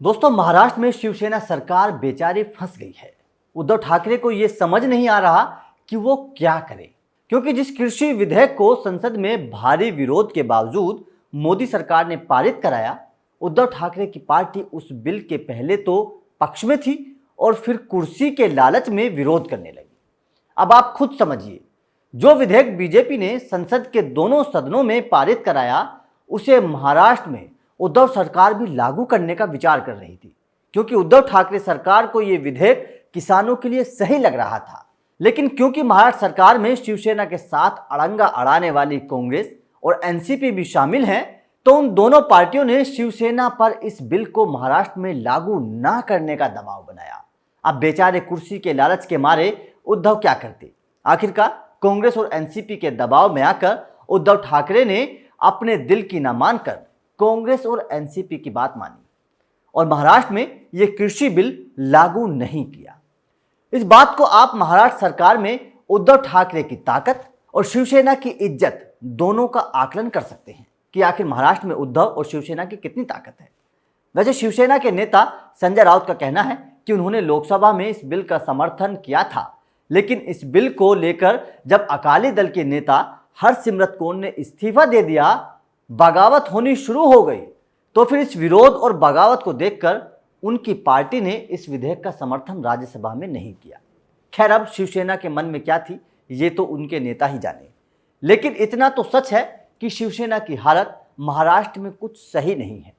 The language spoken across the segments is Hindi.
दोस्तों, महाराष्ट्र में शिवसेना सरकार बेचारी फंस गई है। उद्धव ठाकरे को यह समझ नहीं आ रहा कि वो क्या करे, क्योंकि जिस कृषि विधेयक को संसद में भारी विरोध के बावजूद मोदी सरकार ने पारित कराया, उद्धव ठाकरे की पार्टी उस बिल के पहले तो पक्ष में थी और फिर कुर्सी के लालच में विरोध करने लगी। अब आप खुद समझिए, जो विधेयक बीजेपी ने संसद के दोनों सदनों में पारित कराया, उसे महाराष्ट्र में उद्धव सरकार भी लागू करने का विचार कर रही थी, क्योंकि उद्धव ठाकरे सरकार को यह विधेयक किसानों के लिए सही लग रहा था। लेकिन क्योंकि महाराष्ट्र सरकार में शिवसेना के साथ अड़ंगा अड़ाने वाली कांग्रेस और एनसीपी भी शामिल हैं, तो उन दोनों पार्टियों ने शिवसेना पर इस बिल को महाराष्ट्र में लागू न करने का दबाव बनाया। अब बेचारे कुर्सी के लालच के मारे उद्धव क्या करते। आखिरकार कांग्रेस और एनसीपी के दबाव में आकर उद्धव ठाकरे ने अपने दिल की न मानकर कांग्रेस और एनसीपी की बात मानी और महाराष्ट्र में यह कृषि बिल लागू नहीं किया। इस बात को आप महाराष्ट्र सरकार में उद्धव ठाकरे की ताकत और शिवसेना की इज्जत दोनों का आकलन कर सकते हैं कि आखिर महाराष्ट्र में उद्धव और शिवसेना की कितनी ताकत है। वैसे शिवसेना के नेता संजय राउत का कहना है कि उन्होंने लोकसभा में इस बिल का समर्थन किया था, लेकिन इस बिल को लेकर जब अकाली दल के नेता हरसिमरत कौर ने इस्तीफा दे दिया, बगावत होनी शुरू हो गई, तो फिर इस विरोध और बगावत को देखकर उनकी पार्टी ने इस विधेयक का समर्थन राज्यसभा में नहीं किया। खैर, अब शिवसेना के मन में क्या थी ये तो उनके नेता ही जाने, लेकिन इतना तो सच है कि शिवसेना की हालत महाराष्ट्र में कुछ सही नहीं है।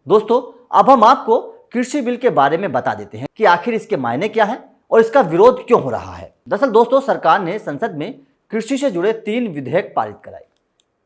दोस्तों, अब हम आपको कृषि बिल के बारे में बता देते हैं कि आखिर इसके मायने क्या है और इसका विरोध क्यों हो रहा है। दरअसल दोस्तों, सरकार ने संसद में कृषि से जुड़े 3 विधेयक पारित कराए,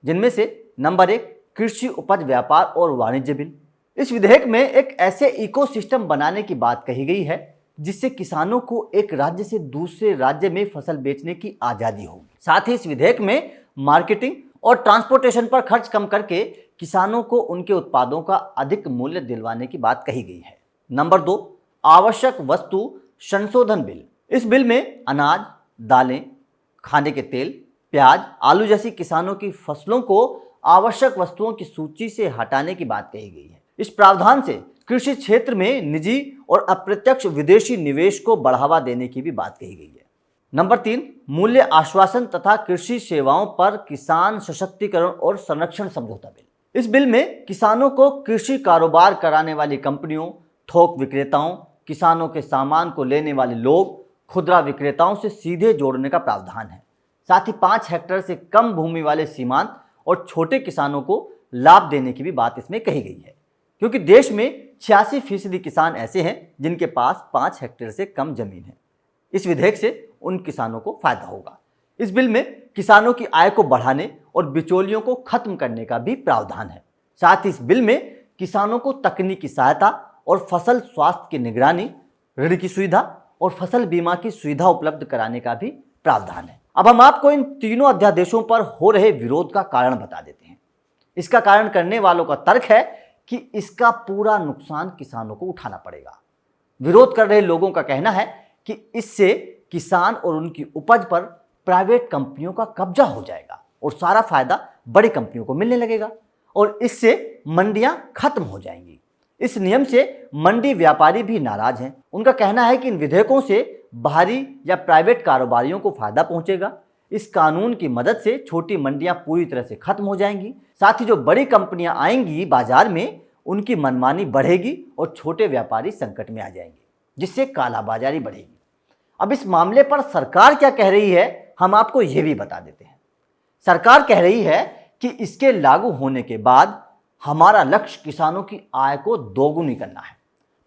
जिनमें से नंबर 1 कृषि उपज व्यापार और वाणिज्य बिल। इस विधेयक में एक ऐसे इकोसिस्टम बनाने की बात कही गई है जिससे किसानों को एक राज्य से दूसरे राज्य में फसल बेचने की आज़ादी होगी। साथ ही इस विधेयक में मार्केटिंग और ट्रांसपोर्टेशन पर खर्च कम करके किसानों को उनके उत्पादों का अधिक मूल्य दिलवाने की बात कही गई है। नंबर 2 आवश्यक वस्तु संशोधन बिल। इस बिल में अनाज, दालें, खाने के तेल, प्याज, आलू जैसी किसानों की फसलों को आवश्यक वस्तुओं की सूची से हटाने की बात कही गई है। इस प्रावधान से कृषि क्षेत्र में निजी और अप्रत्यक्ष विदेशी निवेश को बढ़ावा देने की भी बात कही गई है। नंबर 3 मूल्य आश्वासन तथा कृषि सेवाओं पर किसान सशक्तिकरण और संरक्षण समझौता बिल। इस बिल में किसानों को कृषि कारोबार कराने वाली कंपनियों, थोक विक्रेताओं, किसानों के सामान को लेने वाले लोग, खुदरा विक्रेताओं से सीधे जोड़ने का प्रावधान है। साथ ही 5 हेक्टेयर से कम भूमि वाले सीमांत और छोटे किसानों को लाभ देने की भी बात इसमें कही गई है, क्योंकि देश में 86% किसान ऐसे हैं जिनके पास 5 हेक्टेयर से कम जमीन है। इस विधेयक से उन किसानों को फायदा होगा। इस बिल में किसानों की आय को बढ़ाने और बिचौलियों को खत्म करने का भी प्रावधान है। साथ ही इस बिल में किसानों को तकनीकी सहायता और फसल स्वास्थ्य की निगरानी, ऋण की सुविधा और फसल बीमा की सुविधा उपलब्ध कराने का भी प्रावधान है। अब हम आपको इन तीनों अध्यादेशों पर हो रहे विरोध का कारण बता देते हैं। इसका कारण करने वालों का तर्क है कि इसका पूरा नुकसान किसानों को उठाना पड़ेगा। विरोध कर रहे लोगों का कहना है कि इससे किसान और उनकी उपज पर प्राइवेट कंपनियों का कब्जा हो जाएगा और सारा फायदा बड़ी कंपनियों को मिलने लगेगा और इससे मंडियां खत्म हो जाएंगी। इस नियम से मंडी व्यापारी भी नाराज हैं। उनका कहना है कि इन विधेयकों से बाहरी या प्राइवेट कारोबारियों को फायदा पहुंचेगा। इस कानून की मदद से छोटी मंडियां पूरी तरह से खत्म हो जाएंगी। साथ ही जो बड़ी कंपनियां आएंगी बाजार में, उनकी मनमानी बढ़ेगी और छोटे व्यापारी संकट में आ जाएंगे, जिससे कालाबाजारी बढ़ेगी। अब इस मामले पर सरकार क्या कह रही है, हम आपको यह भी बता देते हैं। सरकार कह रही है कि इसके लागू होने के बाद हमारा लक्ष्य किसानों की आय को दोगुनी करना है।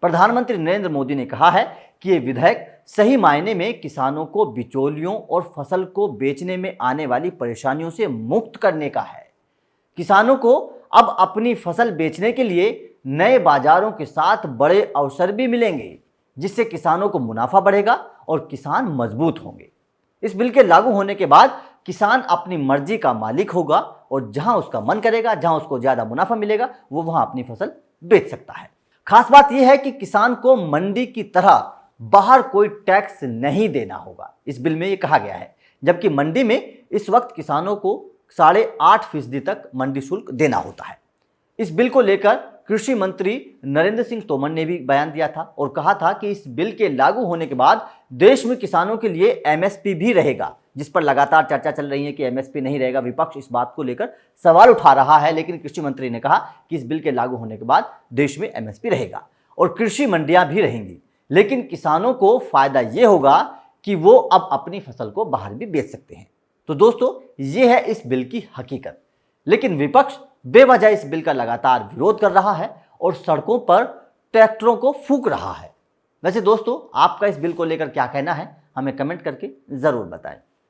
प्रधानमंत्री नरेंद्र मोदी ने कहा है कि ये विधेयक सही मायने में किसानों को बिचौलियों और फसल को बेचने में आने वाली परेशानियों से मुक्त करने का है। किसानों को अब अपनी फसल बेचने के लिए नए बाजारों के साथ बड़े अवसर भी मिलेंगे, जिससे किसानों को मुनाफा बढ़ेगा और किसान मजबूत होंगे। इस बिल के लागू होने के बाद किसान अपनी मर्जी का मालिक होगा और जहां उसका मन करेगा, जहां उसको ज्यादा मुनाफा मिलेगा, वो वहां अपनी फसल बेच सकता है। खास बात यह है कि किसान को मंडी की तरह बाहर कोई टैक्स नहीं देना होगा, इस बिल में यह कहा गया है। जबकि मंडी में इस वक्त किसानों को 8.5% तक मंडी शुल्क देना होता है। इस बिल को लेकर कृषि मंत्री नरेंद्र सिंह तोमर ने भी बयान दिया था और कहा था कि इस बिल के लागू होने के बाद देश में किसानों के लिए एमएसपी भी रहेगा, जिस पर लगातार चर्चा चल रही है कि एमएसपी नहीं रहेगा। विपक्ष इस बात को लेकर सवाल उठा रहा है, लेकिन कृषि मंत्री ने कहा कि इस बिल के लागू होने के बाद देश में एमएसपी रहेगा और कृषि मंडियां भी रहेंगी, लेकिन किसानों को फायदा यह होगा कि वो अब अपनी फसल को बाहर भी बेच सकते हैं। तो दोस्तों, ये है इस बिल की हकीकत। लेकिन विपक्ष बेवजह इस बिल का लगातार विरोध कर रहा है और सड़कों पर ट्रैक्टरों को फूंक रहा है। वैसे दोस्तों, आपका इस बिल को लेकर क्या कहना है, हमें कमेंट करके जरूर बताएं।